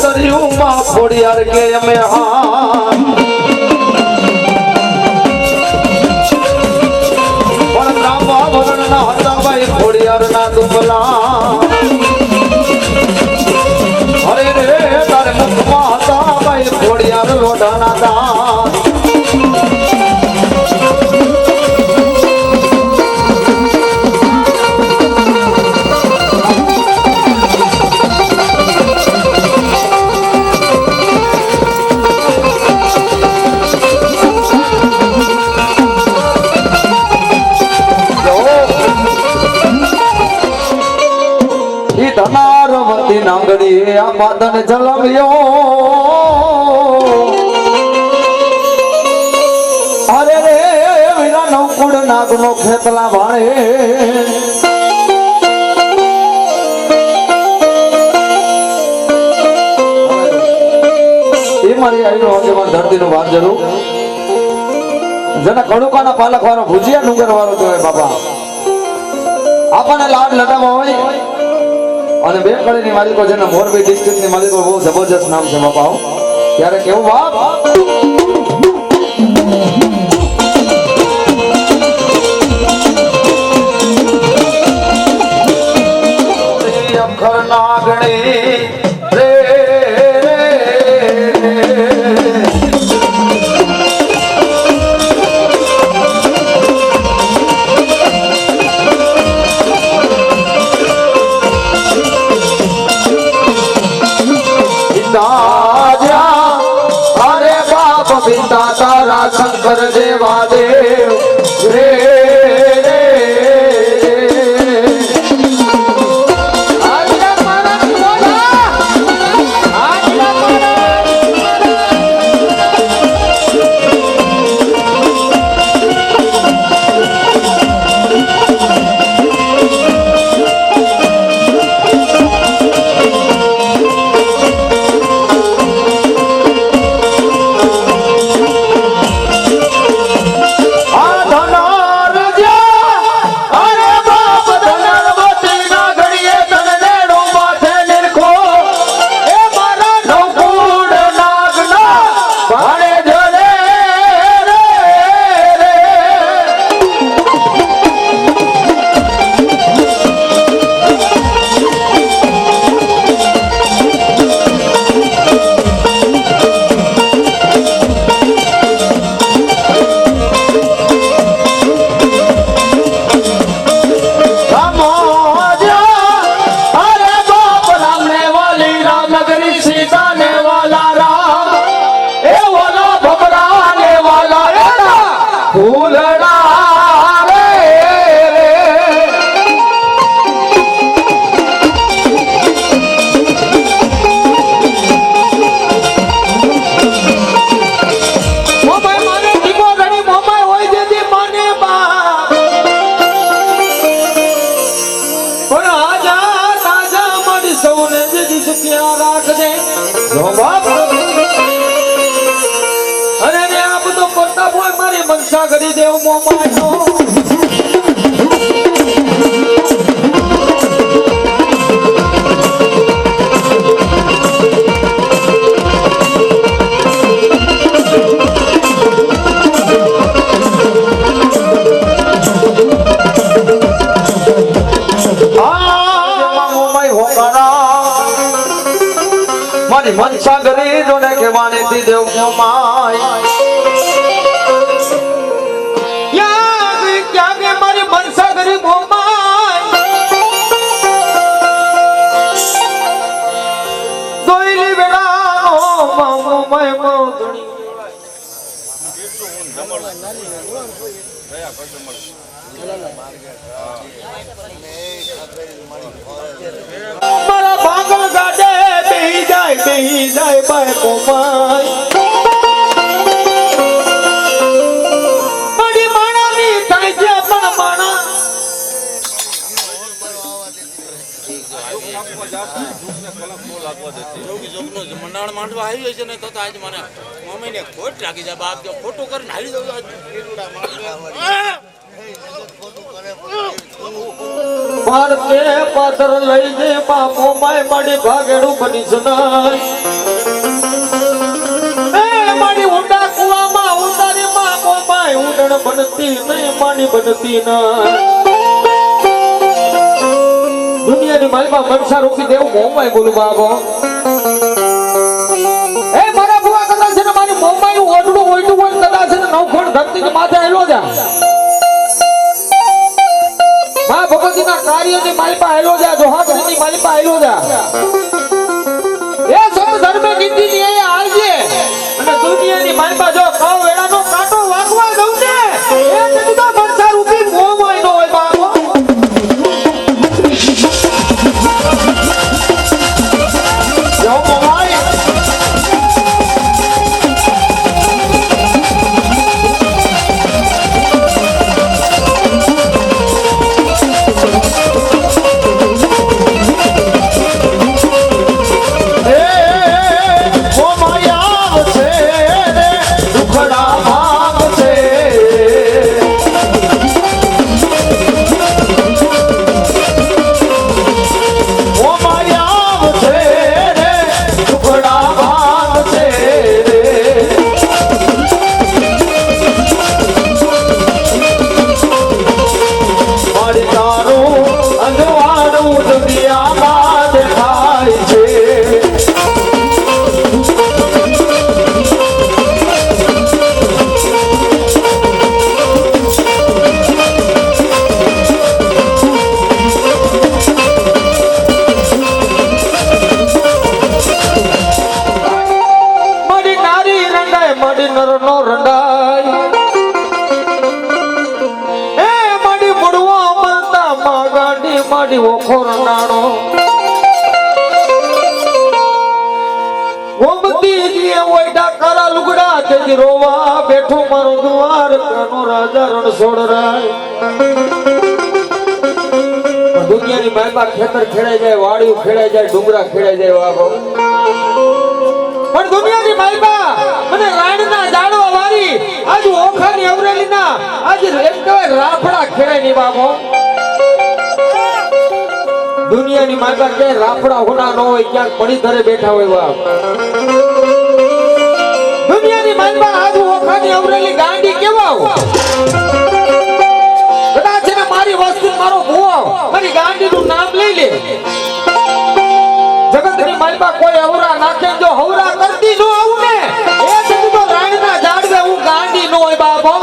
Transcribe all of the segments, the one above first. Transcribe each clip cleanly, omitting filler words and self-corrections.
દરિયું માં ખોડિયાર કે અમે હા પણ બ્રાહ્મા વરણ ના હતા ભાઈ ખોડિયાર ના દુબલા અરે રે તારે મુખમાં હતા ભાઈ ખોડિયાર લોઢાના દાંત ધનારવતી નાંગડી આ પાદન જલમ્યો અરે રે વીરા નવકુડ નાગનો ખેતલા ભાળે એ મારી આઈનો આગેવાન ધરતીનો વાર જરૂર જેના કડુકાના પાલક વાળો ભુજિયા ડુંગર વાળો જોવે બાપા આપણને લાડ લડાવવા હોય અને બે કળીની માલિકો જેના મોરબી ડિસ્ટ્રિક્ટની માલિકો બહુ જબરજસ્ત નામ છે બાપા ત્યારે કેવું બાપ અખર નાગણી રે શંકર દેવા દેવ રે મનસા કરી દેવ મોમાનો મારી મનસા કરી જોને કે માનેથી દેવ મોમાય મારા ભાગલ ગાડે બેહી જાય બાય કોમાય બડી માણાની થાય છે પણ માણા મંડાણ માંડવા આવી છે ને તો આજ મને મમ્મીને ખોટ લાગી જાય બાપ જો ખોટું કરીને હાલી જવું પાર કે પાદર લઈ જે બાપો માય માડી ભાગેડું બની જનાય એ માડી ઊંડા કુવામાં ઉતારી બાપો માય ઉડણ બનતી નહીં માડી બનતી ના દુનિયાની માલમાં મનસા રોકી દેવું મોમાય બોલું બાબો એ મારા બુઆ કદાચ છે ને મારી મોમાય ઓઢડું ઓઢડું હોય કદાચ છે ને નવખોણ ધરતી માથે હેલો જા માં ભગવતીના કાર્યની માલિપા હેલો જા જોહાગની માલિપા હેલો જા એ સત ધર્મે નીતિ ની એ આવજે અને દુનિયાની માલિપા જો કાવ વેળાનો કાંટો વાગવા દઉં ને એ જગતા મનસા રૂપી મોમાય નો હોય બાબો જો મોમાય રોવા બેઠો મારો દ્વાર કાનો રાજા રણ છોડ રાય દુનિયાની માયમાં ખેતર ખેડાઈ જાય વાડીઓ ખેડાઈ જાય ડુંગરા ખેડાઈ જાય વાગો પણ દુનિયાની માયમાં મને રાણના જાડવા વારી આજ ઓખાની અવરેલીના આજ એમ કહેવાય રાફડા ખેડાઈ ની બાબો દુનિયાની માયમાં કે રાફડા હોના ન હોય ક્યાંક પડી ધરે બેઠા હોય બાપ દુનિયાની માનવા આજ ઓખાની અવરેલી ગાંડી કેવાવ કદાચ છે ને મારી વસ્તુ મારો ભુવાવ મારી ગાંડીનું નામ લઈ લે જગતની માનવા કોઈ અવરા નાખે જો હવરા કરતી નો આવું ને એ જતું તો રાણના જાડવે હું ગાંડી નો હોય બાબો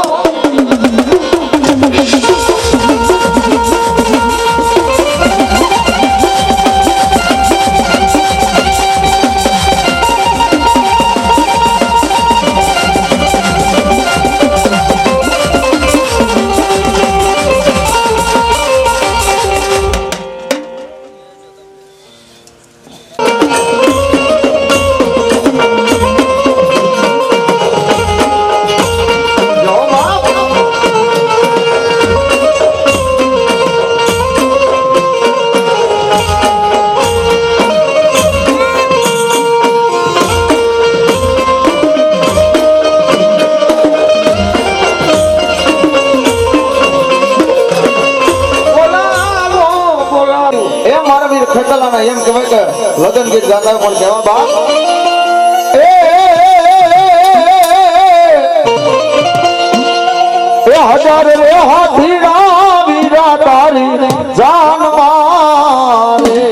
એમ કહેવાય કે લગન ગીત ગાતા પણ કેવા બાપ એ હજાર રે હાથી વીરા તારી જાન મારે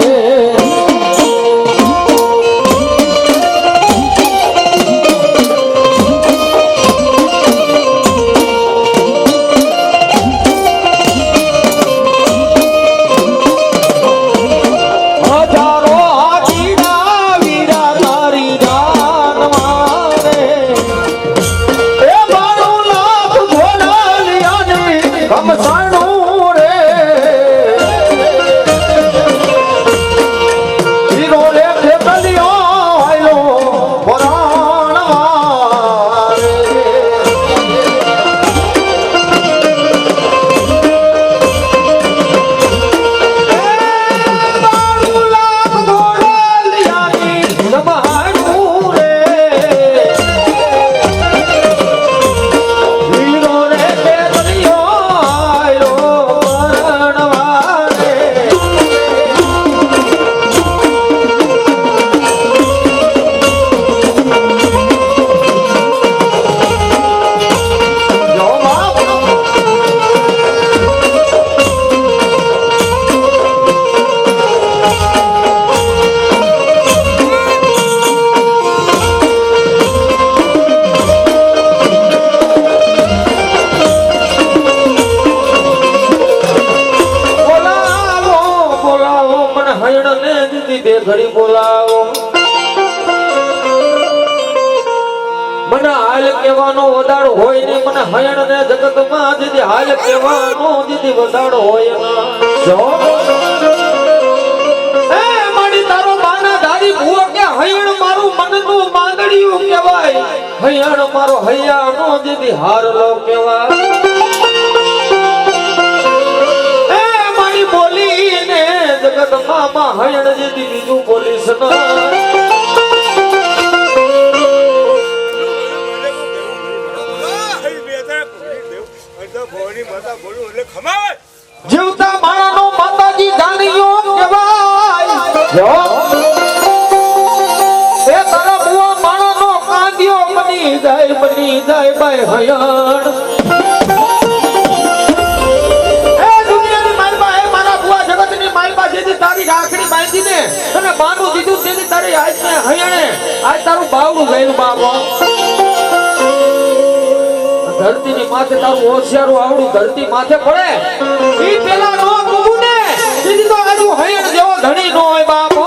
મને હાલ કહેવાનો વદાડ હોય ને મને હયણ ને જગતમાં દીદી હાલ કહેવાનો દીદી વદાડ હોય ના જો એ મારી તારો બાના દાદી ભૂવો કે હયણ મારું મનનું માંગડિયું કહેવાય હયણ મારો હૈયાનો દીદી હારલો કહેવાય એ મારી બોલીને જગતમાં માં હયણ દીદી બીજું બોલીશ ના જીવતા માણાનો માતાજી જાણ્યો કહેવાય એ તારા બુઆ માણાનો કાંદિયો બની જાય ભાઈ હયણ એ દુનિયાની માલબા એ મારા બુઆ જગતની માલબા જેથી તારી રાખડી બાંધીને અને બાનું દીધું તેથી તારી આજને હયણે આજ તારું બાવડું ગયું બાબા ધરતીની માથે તારું હોશિયારું આવડું ધરતી માથે પડે ઈ પેલા નો તું ને દીદી તો આજુ હયણ જેવો ધણી નો હોય બાપો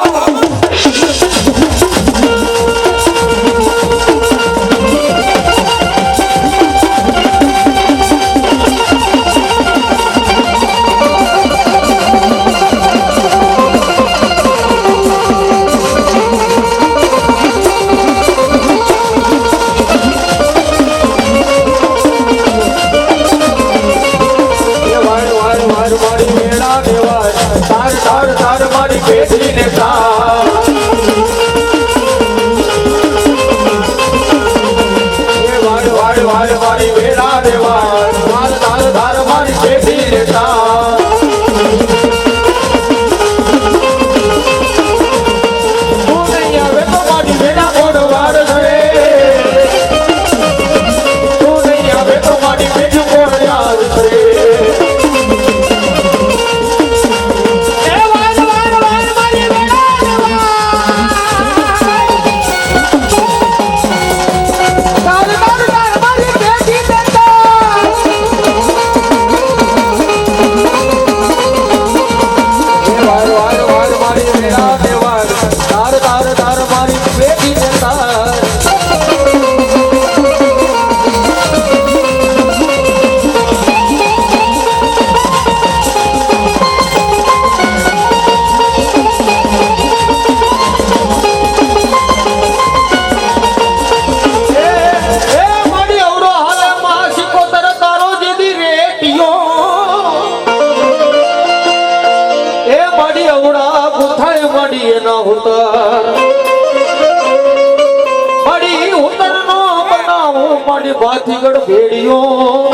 ભાતીગઢ ભેડિયો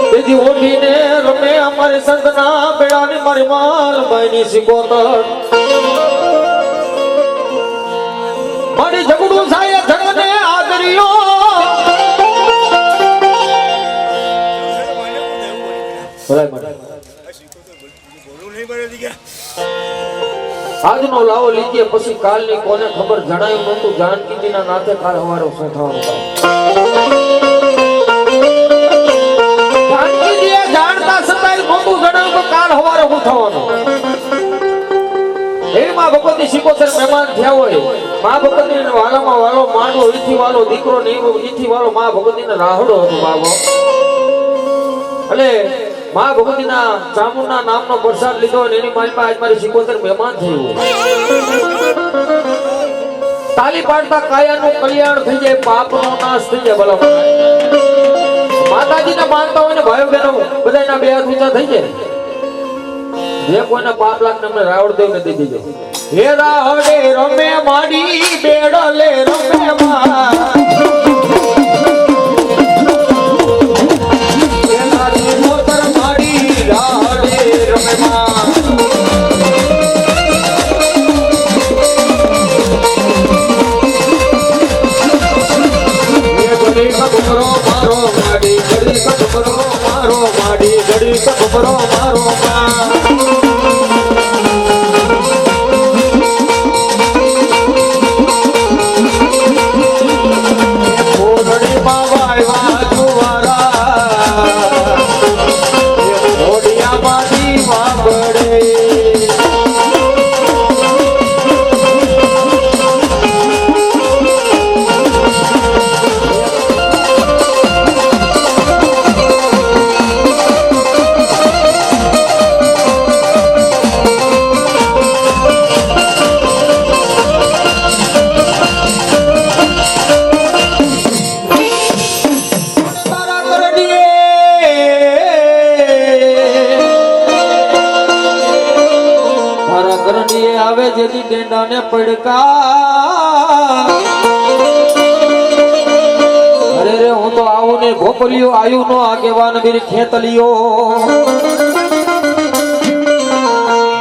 તેથી ઓઢીને રમે અમારી સંતના બેડાની મારી માલ બાઈની સિકોતર મારી ઝઘડું સાય ઝગને આદર્યો આજનો લાવો લીધે પછી કાલની કોને ખબર જણાયું નતું જાનકીજીના નાથે કાલ હવારો શું થવાનું જાનકીજીએ જાણતા છતાંય નતું જણાયું તો કાલ હવારો શું થવાનું એ માં ભગવતી સિકોતર મહેમાન થયા હોય માં ભગવતી વાલામાં વાલો માંડવો ઈથી વાલો દીકરો ને ઈથી વાલો માં ભગવતીને રાહડો હતો બાબો એટલે માં ભગવતીના ચામુંડના નામનો પ્રસાદ લીધો અને એની માલમાં આજ મારી સિકોતર મહેમાન થયું તાલી પાડતા કાયાનું કલ્યાણ થઈ જાય પાપનો નાશ થઈ જાય ભલા માતાજીને માનતા હોય ને ભાઈઓ બહેનો બધાના બે હાથ ઊંચા થઈ જાય જે કોઈને પાપ લાગને અમને રાવણ દેવને દઈ દીધો હે રાવડે રમે માડી બેડલે રમે માં પડકા અરે રે હું તો આવું ને ગોપલિયો આયુ નો આગેવાન વીર ખેતલિયો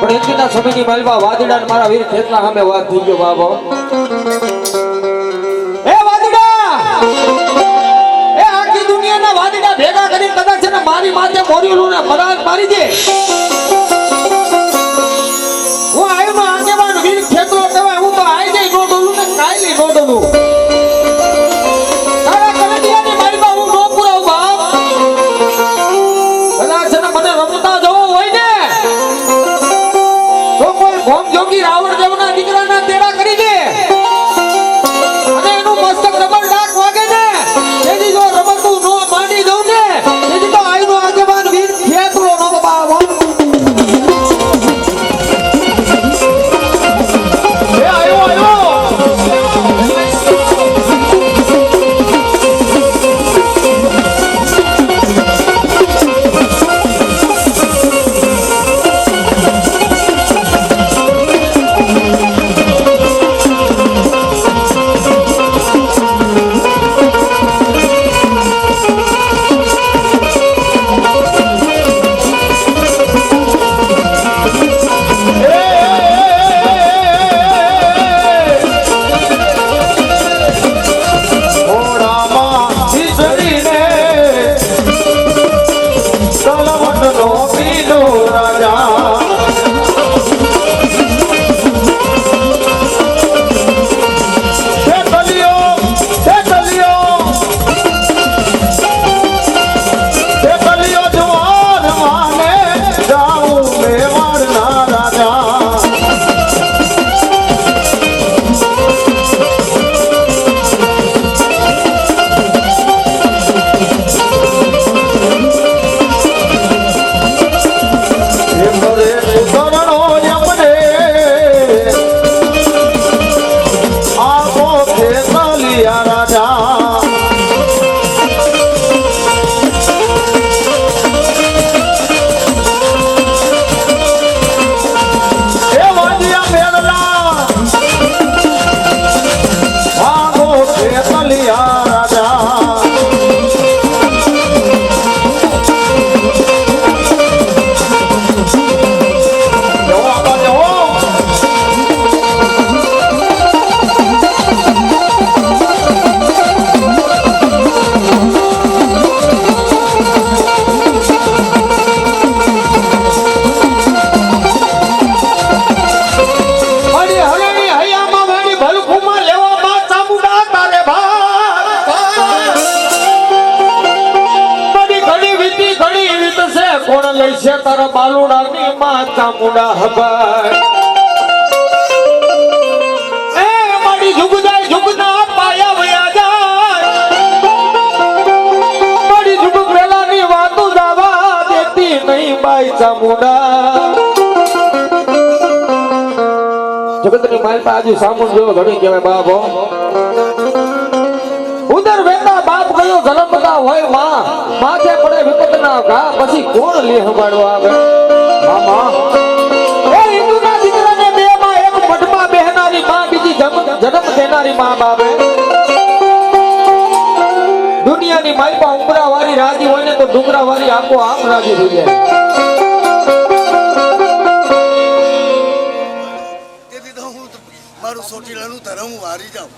પણ એટલીના સમયની માલવા વાદળા ને મારા વીર ખેતલા સામે વાત થઈ ગયો બાબો એ વાદળા એ આખી દુનિયાના વાદળા ભેગા કરી કદાચ છે ને મારી માથે મોર્યુલું ને મરાજ મારી દે હું આયુ નો આગેવાન વીર ખેતલો કહેવાય હું તો આઈ જઈ નો ડોલું ને કાઈ નો ડોલું રાવણ દેવના દીકરાના તેડા કરી દે અને એનું મસ્તક રબર ડાક વાગે છે જેથી જો રમતું નો માંડી દઉં ને જેથી તો આઈનો આગેવાન વીર ખેતલો નો બાવો એ આયો તારા બાલુડાની માં ચામુંડા હબાય એ મારી ઝુગદાય ઝુગના પાયા વયા જાય મારી ઝુગ વેલાની વાતો જાવા દેતી નહીં બાઈ ચામુંડા જગતની માલ પા આજુ સામુંડ જેવો ઘણી કહેવાય બાબો ઉદર વેતા બાપ ગયો જલમતા હોય માં માથે પડે વિપતના ઘા પછી કોણ લે હંભાડવા આવે મામા એ હિન્દુના દીકરાને બે માં એક મઠમાં બેહનારી માં બીજી જન્મ દેનારી માં બાપે દુનિયાની માલપા ઉમરા વાળી રાજી હોય ને તો ડુંગરા વાળી આપો આમ રાજી થઈ જાય મારું સોટીલાનું ધરમ હું હારી જાઉં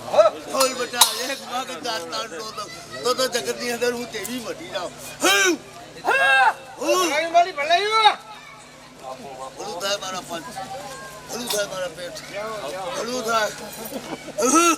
બોલ બેટા એક વાગ દાસ્તાન તો જગતની અંદર હું તેવી મટી જાઉં ભલું થાય મારા પંચ ભલું થાય મારા પેટ ભલું થાય એ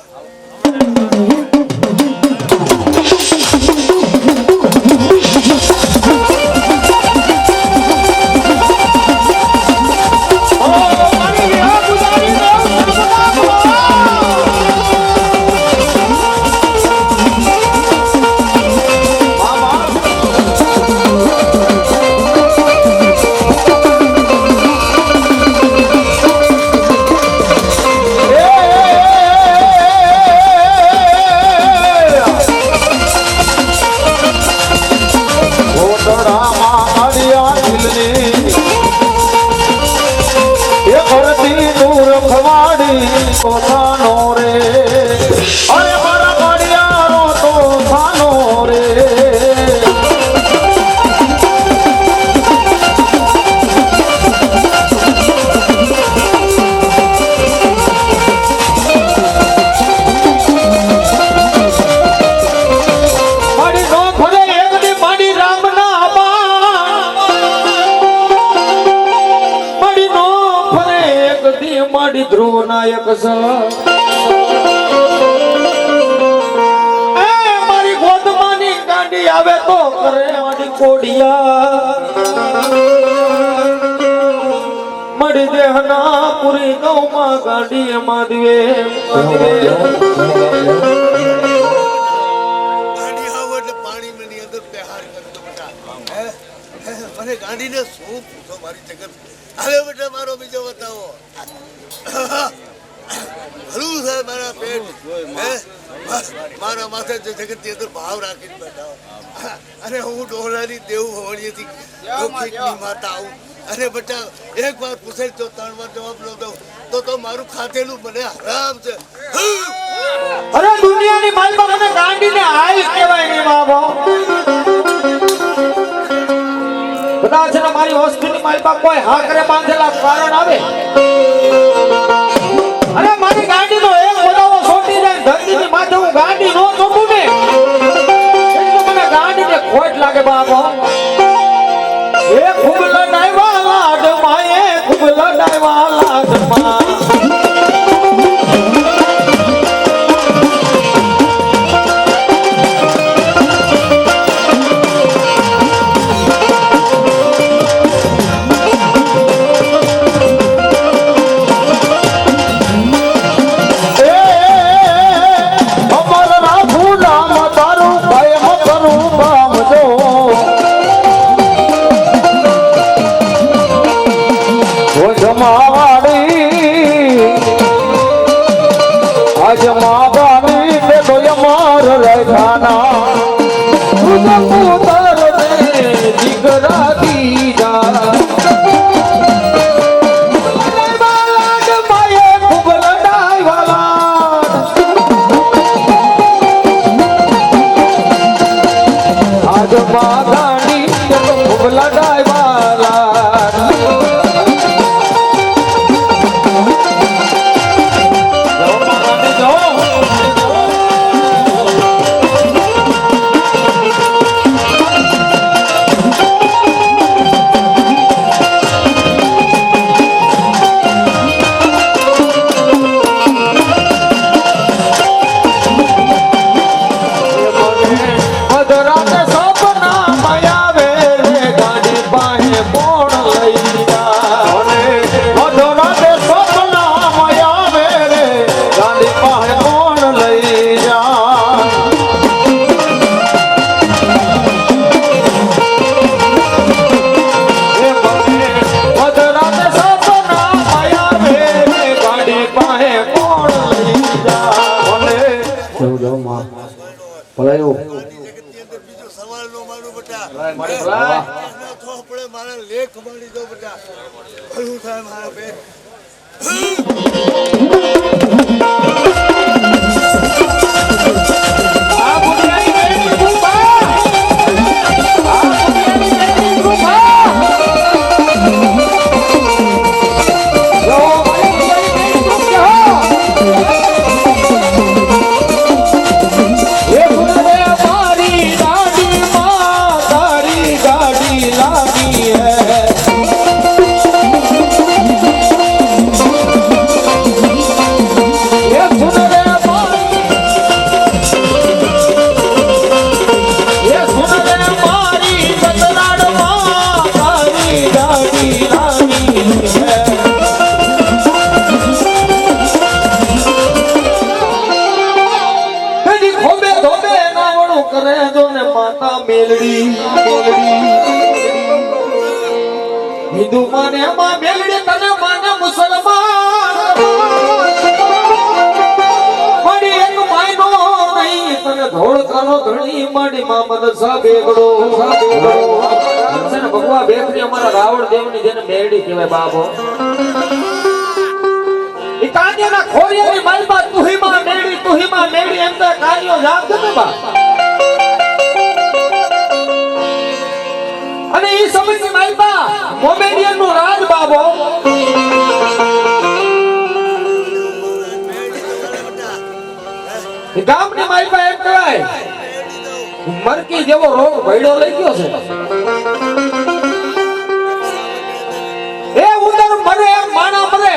કોડિયા મળી દેહના પૂરી ગૌમાં ગાંડી માધવે ગાંડી આવો એટલે પાણીની અંદર પહેહાર કરતો બેટા મને ગાંડીને શું પૂછો મારી જગત હવે બેટા મારો બીજો બતાવો ભલું છે મારા પેટ મારા માથે જગતની અંદર ભાવ રાખીને બેઠા અને હું ડોહરાની દેવ ભવણીએથી લૌકિકની માતા આવું અને બેટા એક વાર પૂછે તો 3 વાર જવાબ ન દઉં તો મારું ખાધેલું મને હરામ છે અરે દુનિયાની માલમાં મને ગાંડીને હાલ કહેવાય ને બાબો કદાચ ને મારી વસ્તુની માલમાં કોઈ હાકરે બાંધેલા કારણ આવે અરે મારી ગાંડીનો એક બોલાવો છોટી જાય ધરતીની માથે હું ગાંડી નો ચોટું ને એટલે મને ગાંડીને ખોટ લાગે બાબો એ ખૂબ લડાઈવા લાડમાં એ ખૂબ લડાઈવા લાડમાં બીજો સવાલ નો માનું બેટા મારા લેખ મારી દો બેટા ભલું થાય મારા બેન હિન્દુ માને માં મેલડી તને માને મુસલમાન મારી એક માયનો નહીં તને ધોળકાનો ધણી મારી માં મદસા બેગડો છે ને ભગવા બેકરી અમારા રાવણ દેવની જેને મેલડી કહેવાય બાબો ઈ કાન્યાના ખોરિયાની માલમાં તુહીમાં મેલડી એમ તો કાન્યો જાપ છે ને બા અને ઈ સમયની માલમાં કોમેડિયન નું રાજ બાબો ગામની માલમાં એમ કહેવાય મરકી જેવો રોગ ભયડો લઈ ગયો છે એ ઉંદર મરે માણા મરે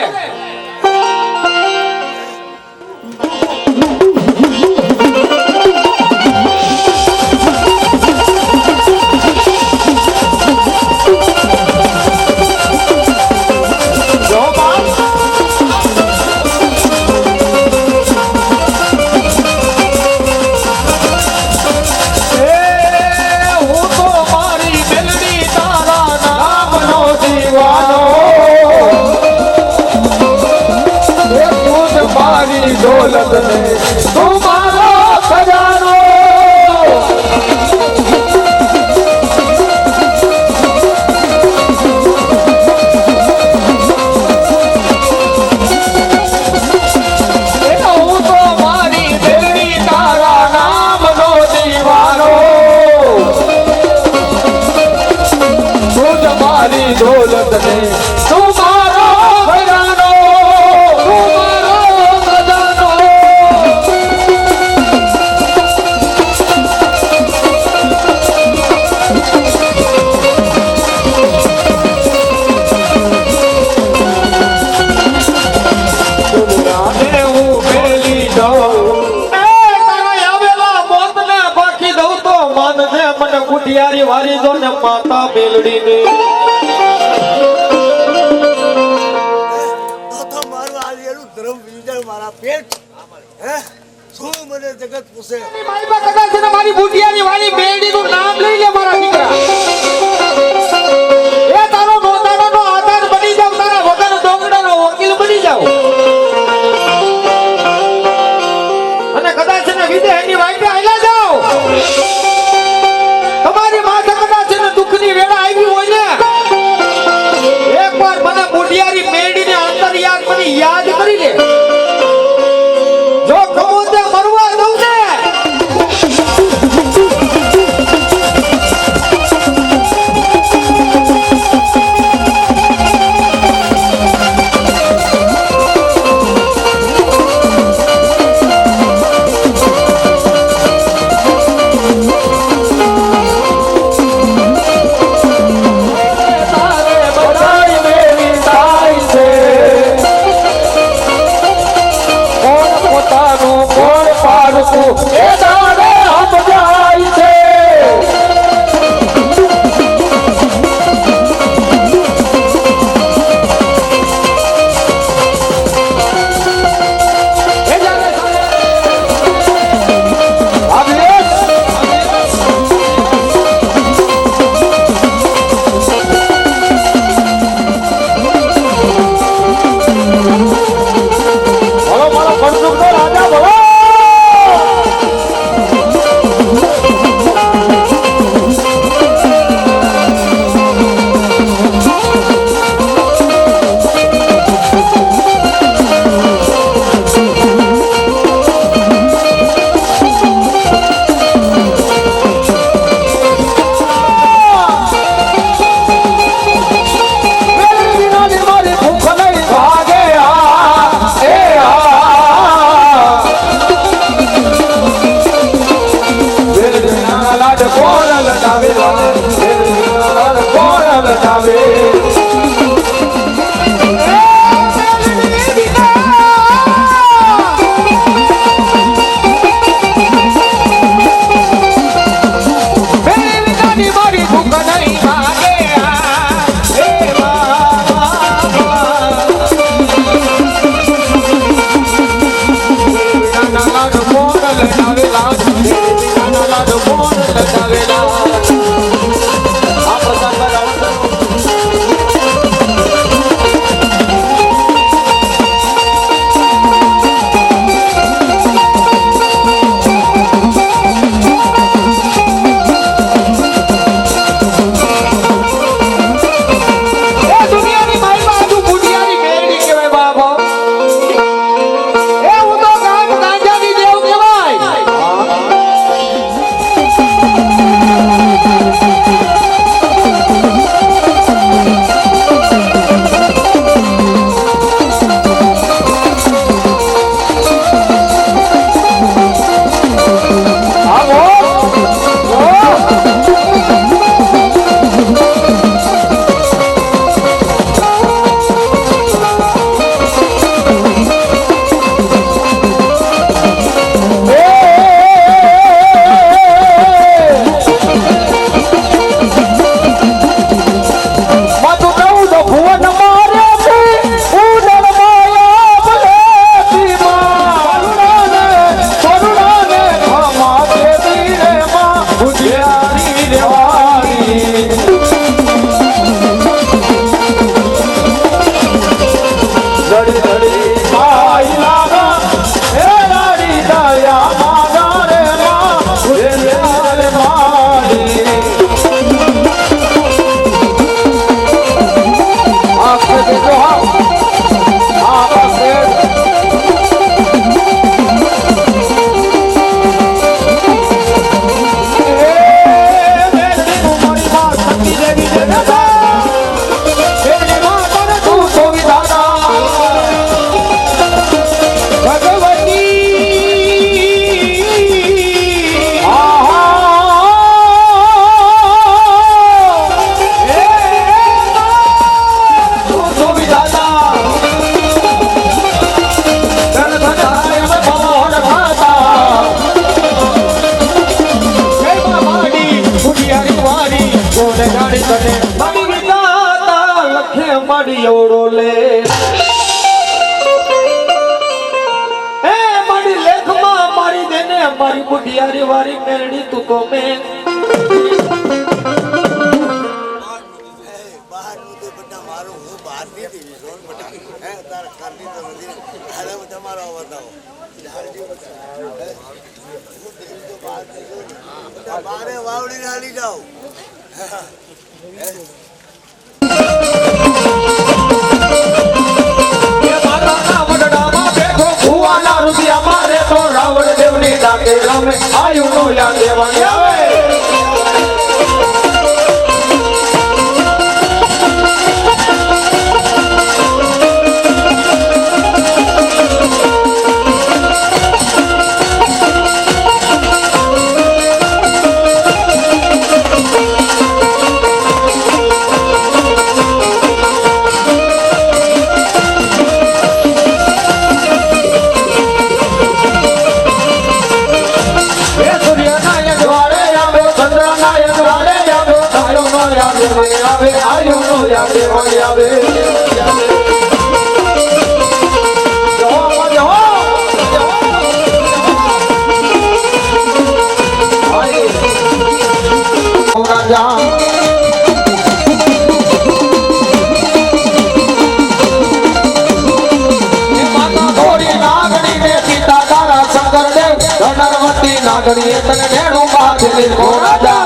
તું મારો ખજાનો. હું તો મારી દેવી તારા નામનો દીવાનો. તું જ મારી દોલત ને તું મારો ખજાનો. તું મારો ખજાનો. દુનિયાને હું મેલી દઉં. તારા આવેલા મોતને બાકી દઉં તો માનને મને ગુટિયારી વારી દો ને માતા મેલડીને. તો મારું આલેલું ધર્મ વિંદર મારા પેટ હે શું મને જગત પૂછે મારી પાસે કદાચ છે ને મારી બુટિયાની વાળી મેલડીનું નામ લઈ લે મારા દીકરા. એ તારો નોંધાણાનો આધાર બની જાવ, તારા વગર ડોંગડાનો વકીલ બની જાવ. અને કદાચ છે ને વિદેહની વાઈટે આયલા જાવ. તમારી માથે કદાચ છે ને દુઃખની વેળા આવી હોય ને, એકવાર મને બુટિયારી મેલડીને અંતર્યાગ મને યાદ કરી લે. જો કહું તે મરવા દઉં ને. તારે બધાય મેરી થાય છે. મારી બુઢિયારી વારી મેરડી તું તો મેં બહારનું તો બધા મારું હું બહાર નહીં દેવી રોન બધા હે તારા ખાલી તો નથી હાલે તમારો અવાજ આવો હાલજી બધા હું દેવી તો બહાર નહીં બધા બારે વાવડીને હાલી જાઓ એ માતાના વડડામાં બેઠો ભુવાના રૂપિયા મારે તો રાવણ દેવની ડાકે રમે આયુ નો યાદ દેવાની આવે આવે આયુ નો યાદ દેવાની આવે નાગણી તને નેણું બાંધી રાજા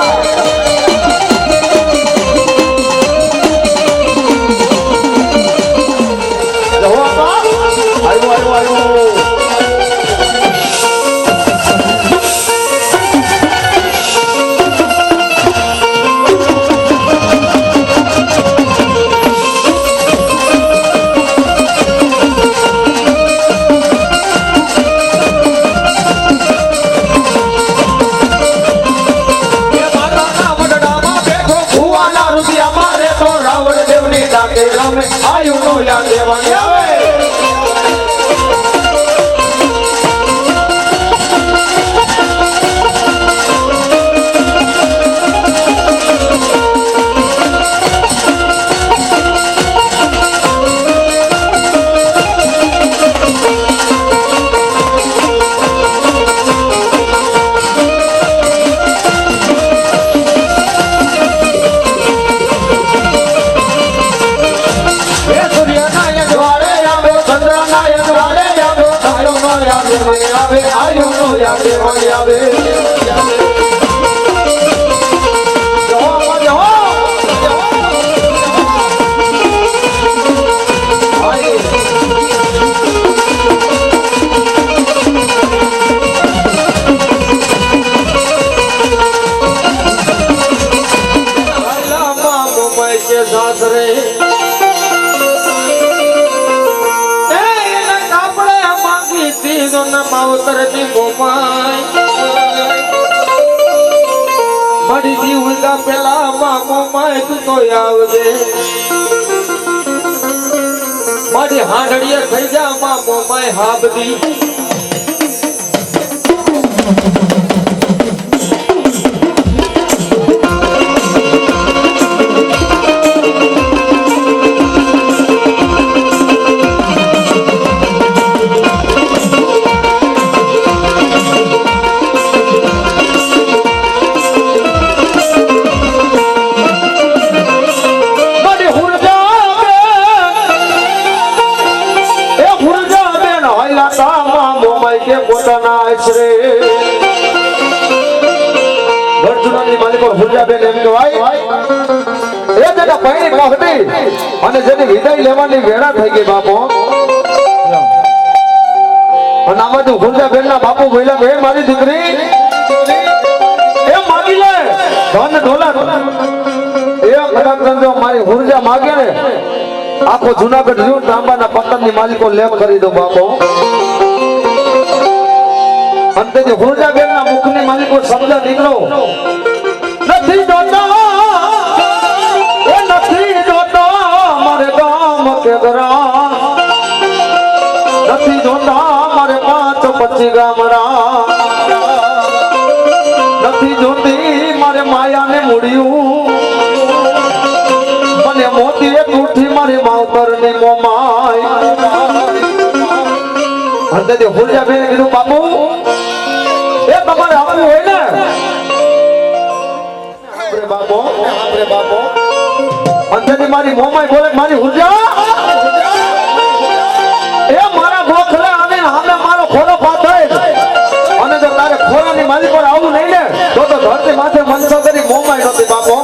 આયુ નો યાદ દેવાની આવે આવે આયુ નો યાદ દેવાની આવે मुंबई के सासरे मावतर ની મોમાઈ મરી જીવતા પેલા માં મોમાઈ તું તો આવજે મારી હાંડડીએ થઈ જા માં મોમાઈ હાબદી કે પોતાના આશરે વર્તુળની માલિકો ભૂલ્યાબેન એમ કહેવાય એ જેના પૈણી પહોંચી અને જેની વિદાય લેવાની વેળા થઈ ગઈ બાપો અને આમાંથી ભૂલ્યાબેન ના બાપુ બોલ્યા એ મારી દીકરી એ માગી લે ધન દોલત એ કદાચ જો મારી હુરજા માગે ને આખો જુનાગઢ રહ્યું તાંબાના પતનની માલિકો લેખ કરી દો બાપો અંતે જે હુરજાબેન ના મુખની માલિકો શબ્દ નીકળો નથી જોતા એ નથી જોતા મારે ગામ કે ઘરા નથી જોતા મારે 5-25 ગામડા નથી જોતી મારે માયાને મૂડ્યું મને મોતી એક ઉઠી મારી માવતર ની મોમાય અંતે જે હુરજાબેન કીધું બાપુ એ તમારે આવવું હોય ને આપણે બાપો અંતરની મારી મોમાઈ બોલે મારી હુજા એ મારા ગોખલે આને સામે મારો ખોલો પાથાય અને જો તારે ખોરાની માલિક પર આવું નહીં ને તો ધરતી માથે મનસો કરી મોમાઈ નહોતી બાપો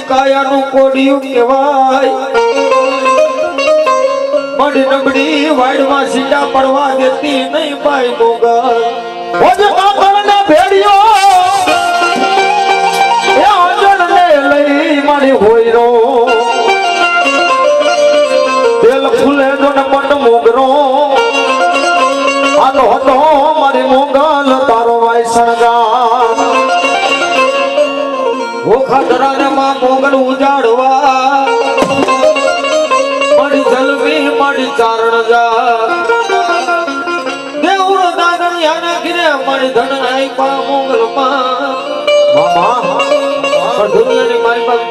કાયાનું કોડિયું કહેવાય મડી નબળી વાડમાં સીટા પડવા દેતી નહીં પાય મોગલ ઓજે કાપડના ભેડિયો એ આંજણને લઈ મારી હોયરો તેલ ફૂલે જો ને પટ મોગરો આલો હતો મારી મોગલ તારો વાય સણગા ઓખા દરાને માં મોગલ ઉજાડવા મડી જલવી મડી ચારણ જા દેવરો દાગણિયાના ઘરે મડી ધન આઈ પા મોગલ માં મામા પણ દુનિયાની મારી પાસે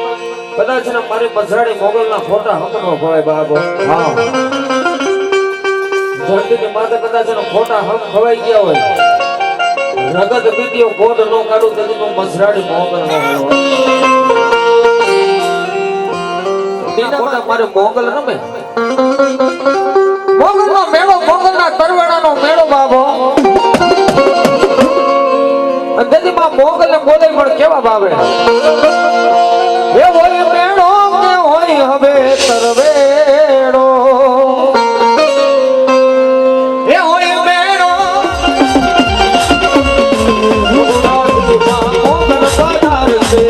કદાચ ને મારી પછાડી મોગલના ફોટા હમનો ભવાય બાબો હા ધરતીની માથે કદાચ ને ફોટા હમ ખવાઈ ગયા હોય રગત બીતીઓ ગોદ નો કાઢું તેથી તું મસરાડી મોગલ નો દીના મારે મોગલ રમે મોગલ નો મેળો મોગલ ના તરવાડા નો મેળો બાબો તેથી માં મોગલ ને બોલે પણ કેવા બાબે એ હોય મેળો કે હોય હવે તરવેડો એ હોય મેળો મોગલ સાધાર છે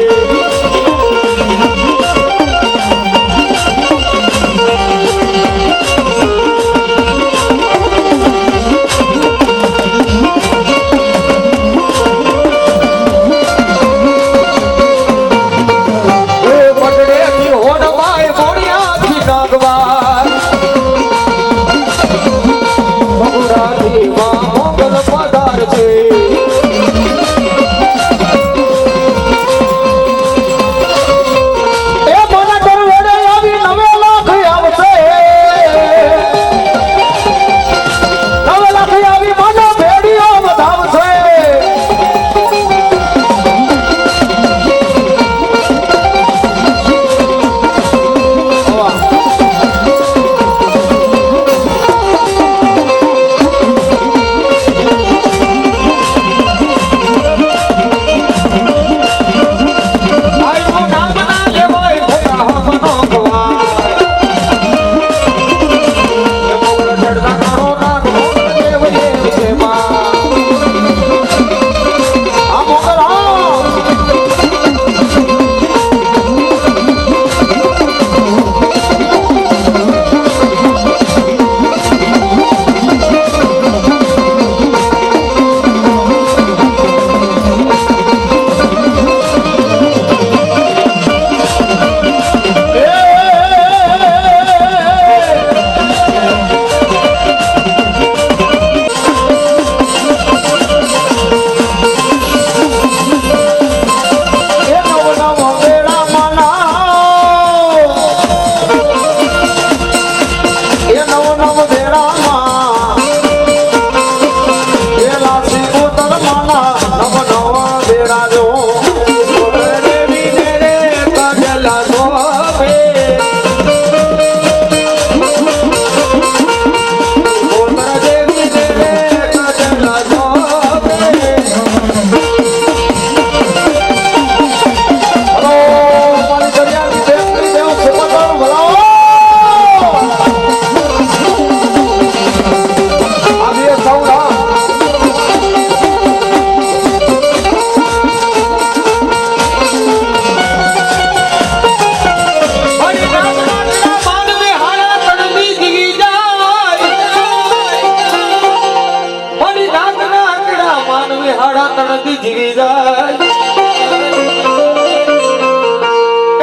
તણથી જીવી જાય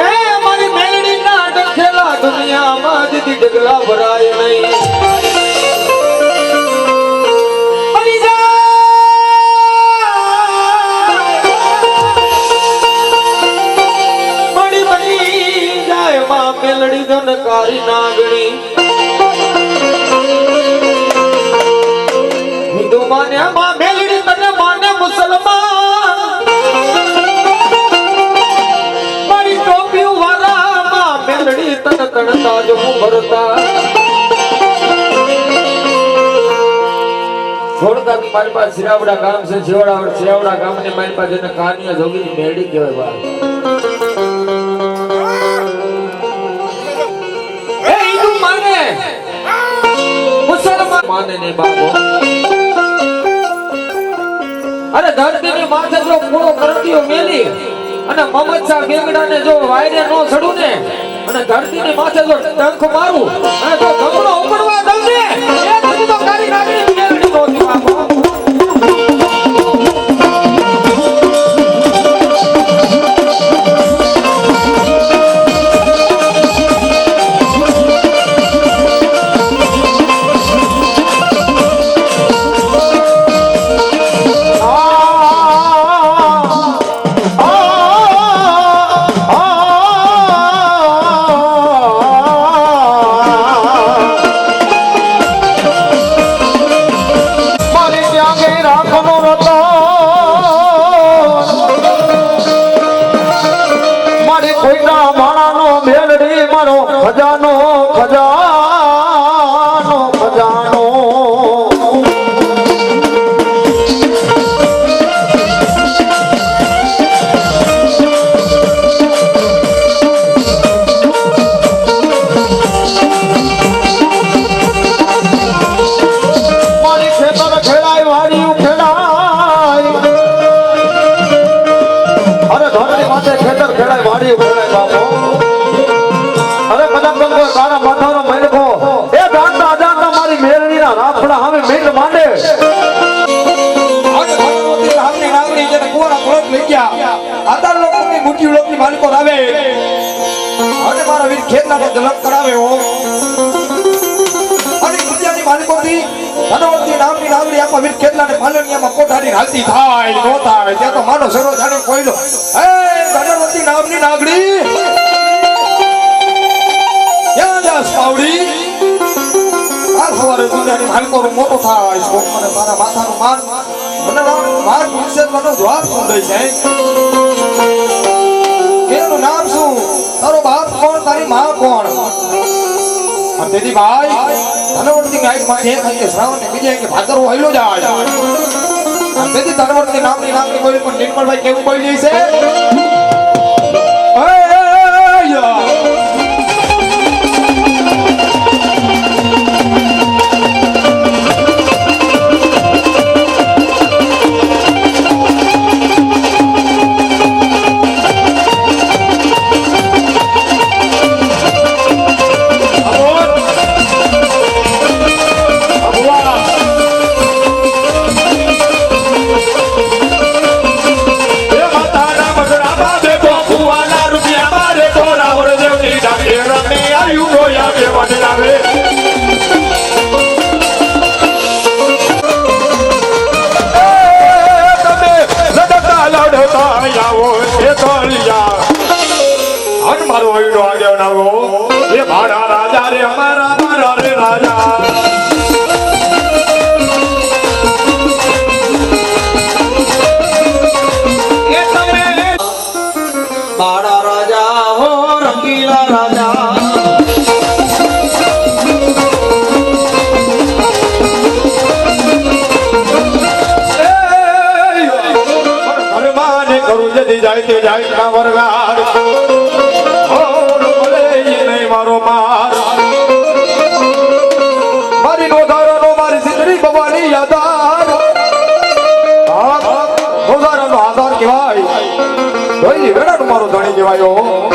એ મારી મેલડી ના ડખેલા દુનિયામાં દીદી ડગલા ભરાય નહીં બની જાય માં મેલડી ધનકારી નાગણી હિન્દુ માને માં મેલડી તને માને મુસલમાન મારી ટોપી વાળા માં મેલડી તને તણતા જો ભરતા થોડતા ની મારી પાસે શિરાવડા ગામ છે શિરાવડા ગામ ને મારી પાસે એને કાનિયા જોગી ની મેલડી કહેવાય બા એ હિન્દુ માને મુસલમાન માને ને બાબો અરે ધરતીની માથે જો પૂરો કરતીઓ મેલી અને મોહમ્મદ શાહ બેગડાને જો વાયરે નો ચડું ને અને ધરતીની માથે જો ડંખ મારું અને જો ગમડો ઉપડવા દઉં ને એ બધું તો કારી નાગણી મેલડી નોતી બાબો ખજાનો ખજાનો ખજાનો મારી ખેતર ખેડાય વાડિયું ખેડાય અરે ધરતી માથે ખેતર ખેડાય વાડિયું ખેડાય બાપો અરે બધા બંગો તારા માથાનો મલકો એ જાણતા જાણતા મારી મેરણીના રાફડા હવે મીંડ માંડે આજે ભગવતી રામની નાગણી જેને કોરા કોટ લઈ ગયા આધાર લોકોની મુઠ્ઠી લોકની માલિકો આવે અને મારા વીર ખેતનાને ઝલક કરાવે હો અને દુનિયાની માલિકોથી ધનવતી નામની નાગણી આમાં વીર ખેતનાને પાલનિયામાં કોઠાની હાલતી થાય નો થાય ત્યાં તો માનો સરો જાણે કોઈલો હે ધનવતી નામની નાગણી ક્યાં જાસ પાવડી કાલ સવારે દુનિયાની માલિકો મોટો થાય શોક મને તારા માથાનું માર મને માર પૂછે મને જવાબ શું દઈ છે એનું નામ શું તારો બાપ કોણ તારી માં કોણ અને તેથી ભાઈ ધનવંતી ગાય માં એક કે શ્રાવણ ને બીજે કે ભાદરવો હલ્યો જાય અને તેથી ધનવંતી નામની નામની કોઈ પણ નિર્મળભાઈ કેવું બોલી છે મારો હૈડો આગળ નાવો એ ભાડા રાજા રે અમારા મારા રે રાજા એ તમે ભાડા રાજા હો રંગીલા રાજા કરું જતી જાય તે જાય ના વરગાડ મારો માર મારી ગોધારાનો મારી સિદ્ધરી ભવાની યાદાર ગોધારાનો આધાર કહેવાય ધોઈ વેડાનો મારો ધણી કહેવાયો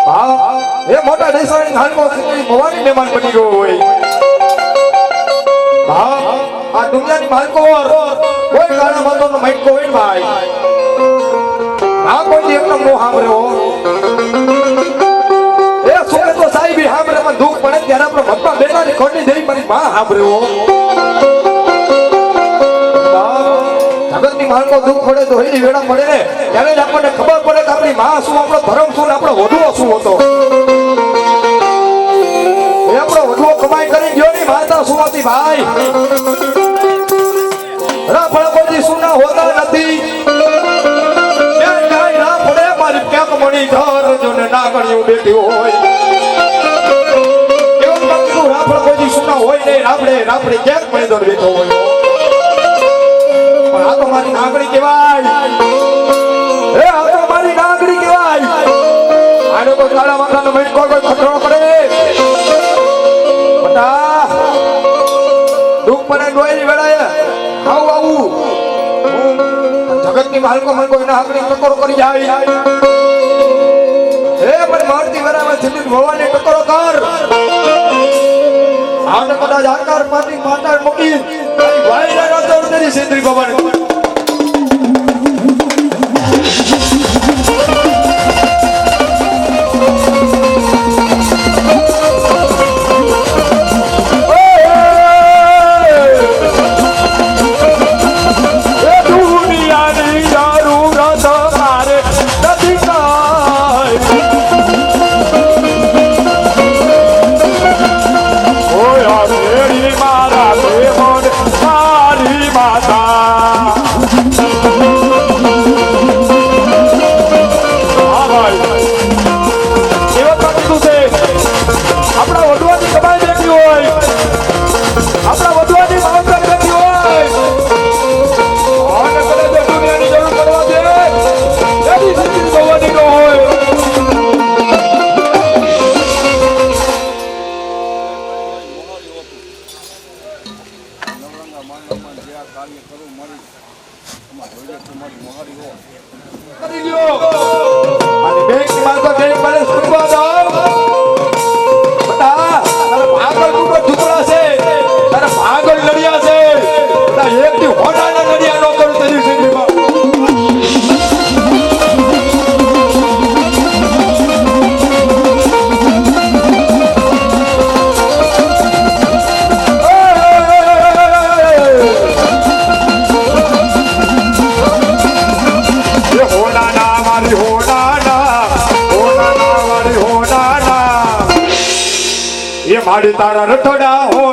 હા એ મોટા દેસાણી હાલમાં સિદ્ધરી ભવાની મહેમાન બની ગયો હોય હા આ દુનિયાની માલકોર કોઈ ગાણા બાંધોનો મટકો હોય ને ભાઈ આ કોઈ દેવનો મોહ સાંભળ્યો એ સુકે તો સાહેબી સાંભળેમાં દુઃખ પડે ત્યારે આપણો ભગવાન બેનાની ખોટી દેવી મારી માં સાંભળ્યો જગતની માલકો દુઃખ પડે તો એની વેળા પડે ને ત્યારે જ આપણને ખબર પડે કે આપણી માં શું આપણો ધર્મ શું ને આપણો વધુઓ શું હતો એ આપણો વધુઓ કમાઈ કરી ગયો ની માતા શું હતી ભાઈ રાફળ કોઈ સુના હોતા નથી મણી ઘર જોને નાગણિયું બેઠી હોય એવું કંકુ રાફળ કોઈ સુના હોય ને રાફડે ક્યાંક મણી દોડ બેઠો હોય પણ આ તો મારી નાગણી કહેવાય એ આ તો મારી નાગણી કહેવાય આનો તો કાળા માથાનો મણી કોઈ ખતરો કરે બટા દુઃખ મને ડોયરી વેળાએ આવું જગતની માલકો મને કોઈ નાગણી ટકોરો કરી જાય એ પણ મારતી વરામાં સિદ્ધ ભવાની ટકોરો કર આને કદાચ આકાર પાટી માતા મૂકી ભાઈ ના તો તેરી સિદ્ધ ભવાની મારી તારા રઠોડા